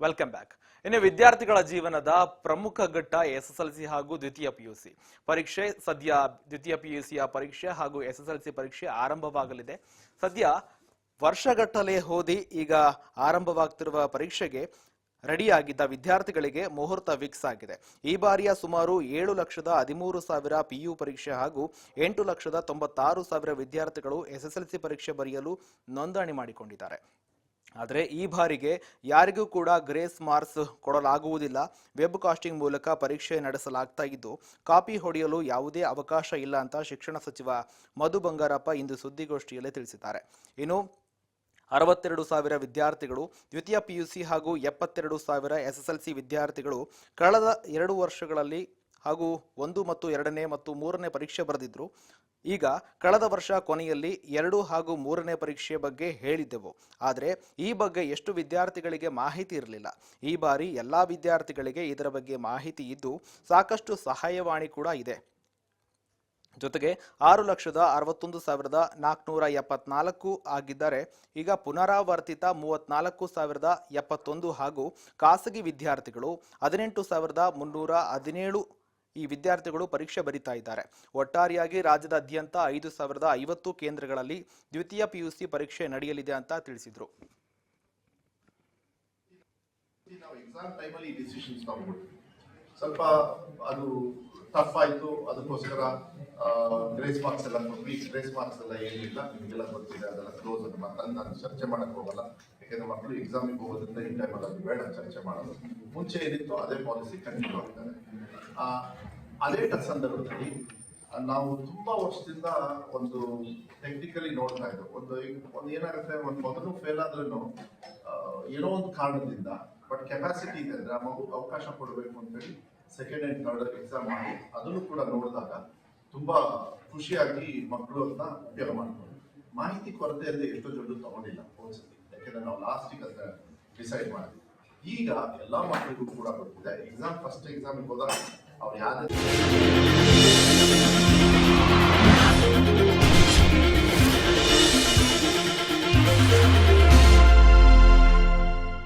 Welcome back. ಇನ್ನು ವಿದ್ಯಾರ್ಥಿಗಳ ಜೀವನದ ಪ್ರಮುಖ ಘಟ್ಟ ಎಸ್ಎಸ್ಎಲ್ಸಿ ಹಾಗೂ ದ್ವಿತೀಯ ಪಿಯುಸಿ ಪರೀಕ್ಷೆ. ಸದ್ಯ ದ್ವಿತೀಯ ಪಿಯುಸಿಯ ಪರೀಕ್ಷೆ ಹಾಗೂ ಎಸ್ಎಸ್ಎಲ್ಸಿ ಪರೀಕ್ಷೆ ಆರಂಭವಾಗಲಿದೆ. ಸದ್ಯ ವರ್ಷಗಟ್ಟಲೆ ಓದಿ ಈಗ ಆರಂಭವಾಗ್ತಿರುವ ಪರೀಕ್ಷೆಗೆ ರೆಡಿಯಾಗಿದ್ದ ವಿದ್ಯಾರ್ಥಿಗಳಿಗೆ ಮುಹೂರ್ತ ಫಿಕ್ಸ್ ಆಗಿದೆ. ಈ ಬಾರಿಯ ಸುಮಾರು 7,13,000 ಪಿಯು ಪರೀಕ್ಷೆ ಹಾಗೂ 8,96,000 ವಿದ್ಯಾರ್ಥಿಗಳು ಎಸ್ಎಸ್ಎಲ್ಸಿ ಪರೀಕ್ಷೆ ಬರೆಯಲು ನೋಂದಣಿ ಮಾಡಿಕೊಂಡಿದ್ದಾರೆ. ಆದರೆ ಈ ಬಾರಿಗೆ ಯಾರಿಗೂ ಕೂಡ ಗ್ರೇಸ್ ಮಾರ್ಕ್ಸ್ ಕೊಡಲಾಗುವುದಿಲ್ಲ. ವೆಬ್ ಕಾಸ್ಟಿಂಗ್ ಮೂಲಕ ಪರೀಕ್ಷೆ ನಡೆಸಲಾಗ್ತಾ ಇದ್ದು ಕಾಪಿ ಹೊಡೆಯಲು ಯಾವುದೇ ಅವಕಾಶ ಇಲ್ಲ ಅಂತ ಶಿಕ್ಷಣ ಸಚಿವ ಮಧು ಬಂಗಾರಪ್ಪ ಇಂದು ಸುದ್ದಿಗೋಷ್ಠಿಯಲ್ಲಿ ತಿಳಿಸಿದ್ದಾರೆ. ಇನ್ನು 62,000 ವಿದ್ಯಾರ್ಥಿಗಳು ದ್ವಿತೀಯ ಪಿಯುಸಿ ಹಾಗೂ 72,000 ಎಸ್ಎಸ್ಎಲ್ಸಿ ವಿದ್ಯಾರ್ಥಿಗಳು ಕಳೆದ 2 ವರ್ಷಗಳಲ್ಲಿ ಹಾಗೂ 1 ಮತ್ತು 2ನೇ ಮತ್ತು 3ನೇ ಪರೀಕ್ಷೆ ಬರೆದಿದ್ರು. ಈಗ ಕಳೆದ ವರ್ಷ ಕೊನೆಯಲ್ಲಿ 2 ಹಾಗೂ 3ನೇ ಪರೀಕ್ಷೆ ಬಗ್ಗೆ ಹೇಳಿದ್ದೆವು. ಆದರೆ ಈ ಬಗ್ಗೆ ಎಷ್ಟು ವಿದ್ಯಾರ್ಥಿಗಳಿಗೆ ಮಾಹಿತಿ ಇರಲಿಲ್ಲ. ಈ ಬಾರಿ ಎಲ್ಲಾ ವಿದ್ಯಾರ್ಥಿಗಳಿಗೆ ಇದರ ಬಗ್ಗೆ ಮಾಹಿತಿ ಇದ್ದು ಸಾಕಷ್ಟು ಸಹಾಯವಾಣಿ ಕೂಡ ಇದೆ. ಜೊತೆಗೆ 6,61,474 ಆಗಿದ್ದರೆ ಈಗ ಪುನರಾವರ್ತಿತ 34,071 ಹಾಗೂ ಖಾಸಗಿ ವಿದ್ಯಾರ್ಥಿಗಳು 18,317 ಈ ವಿದ್ಯಾರ್ಥಿಗಳು ಪರೀಕ್ಷೆ ಬರೀತಾ ಇದ್ದಾರೆ. ಒಟ್ಟಾರೆಯಾಗಿ ರಾಜ್ಯದಾದ್ಯಂತ 5,050 ಕೇಂದ್ರಗಳಲ್ಲಿ ದ್ವಿತೀಯ ಪಿಯುಸಿ ಪರೀಕ್ಷೆ ನಡೆಯಲಿದೆ ಅಂತ ತಿಳಿಸಿದ್ರು. ಸ್ವಲ್ಪ ಅದು ಟಫ್ ಆಯಿತು. ಅದಕ್ಕೋಸ್ಕರ ಗ್ರೇಸ್ ಮಾರ್ಕ್ಸ್ ಎಲ್ಲ ಕೊಟ್ವಿ. ಗ್ರೇಸ್ ಮಾರ್ಕ್ಸ್ ಎಲ್ಲ ಏನಿಲ್ಲ, ನಿಮಗೆಲ್ಲ ಗೊತ್ತಿದೆ, ಅದೆಲ್ಲ ಕ್ಲೋಸ್. ಅದು ಮತ್ತೆ ನಾನು ಚರ್ಚೆ ಮಾಡಕ್ಕೆ ಹೋಗಲ್ಲ, ಯಾಕೆಂದ್ರೆ ಮಕ್ಕಳು ಎಕ್ಸಾಮಿಗೆ ಹೋಗೋದ್ರಿಂದ ಈ ಟೈಮಲ್ಲಿ ಅದು ಬೇಡ ಚರ್ಚೆ ಮಾಡೋದು. ಮುಂಚೆ ಏನಿತ್ತು ಅದೇ ಪಾಲಿಸಿ ಕಂಟಿನ್ಯೂ ಆಗ್ತಾರೆ. ಅದೇ ಸಂದರ್ಭದಲ್ಲಿ ನಾವು ತುಂಬಾ ವರ್ಷದಿಂದ ಒಂದು ಟೆಕ್ನಿಕಲಿ ನೋಡ್ತಾ ಇದ್ದೆವು. ಒಂದು ಏನಾಗುತ್ತೆ, ಒಂದು ಮೊದಲು ಫೇಲ್ ಆದ್ರೂ ಏನೋ ಒಂದು ಕಾರಣದಿಂದ ಬಟ್ ಕೆಪಾಸಿಟಿ ಇದೆ ಅಂದ್ರೆ ಆ ಮಗು ಅವಕಾಶ ಕೊಡಬೇಕು ಅಂತೇಳಿ ಸೆಕೆಂಡ್ ಅಂಡ್ ಥರ್ಡ್ ಎಕ್ಸಾಮ್ ಮಾಡಿ ಅದನ್ನು ಕೂಡ ನೋಡಿದಾಗ ತುಂಬಾ ಖುಷಿಯಾಗಿ ಮಕ್ಕಳು ಅದನ್ನ ಉಪಯೋಗ ಮಾಡ್ಕೊಂಡು ಮಾಹಿತಿ ಕೊರತೆಯಲ್ಲಿ ಎಷ್ಟೋ ಜೊತೆ ತಗೊಂಡಿಲ್ಲ ಹೋದ್ಸತಿ. ಯಾಕೆಂದ್ರೆ ನಾವು ಲಾಸ್ಟಿಗೆ ಅದನ್ನ ಡಿಸೈಡ್ ಮಾಡಿದ್ವಿ. ಈಗ ಎಲ್ಲಾ ಮಕ್ಕಳಿಗೂ ಕೂಡ ಗೊತ್ತಿದೆ. ಫಸ್ಟ್ ಎಕ್ಸಾಮ್ ಹೋದಾಗ ಅವ್ರು ಯಾವ್ದು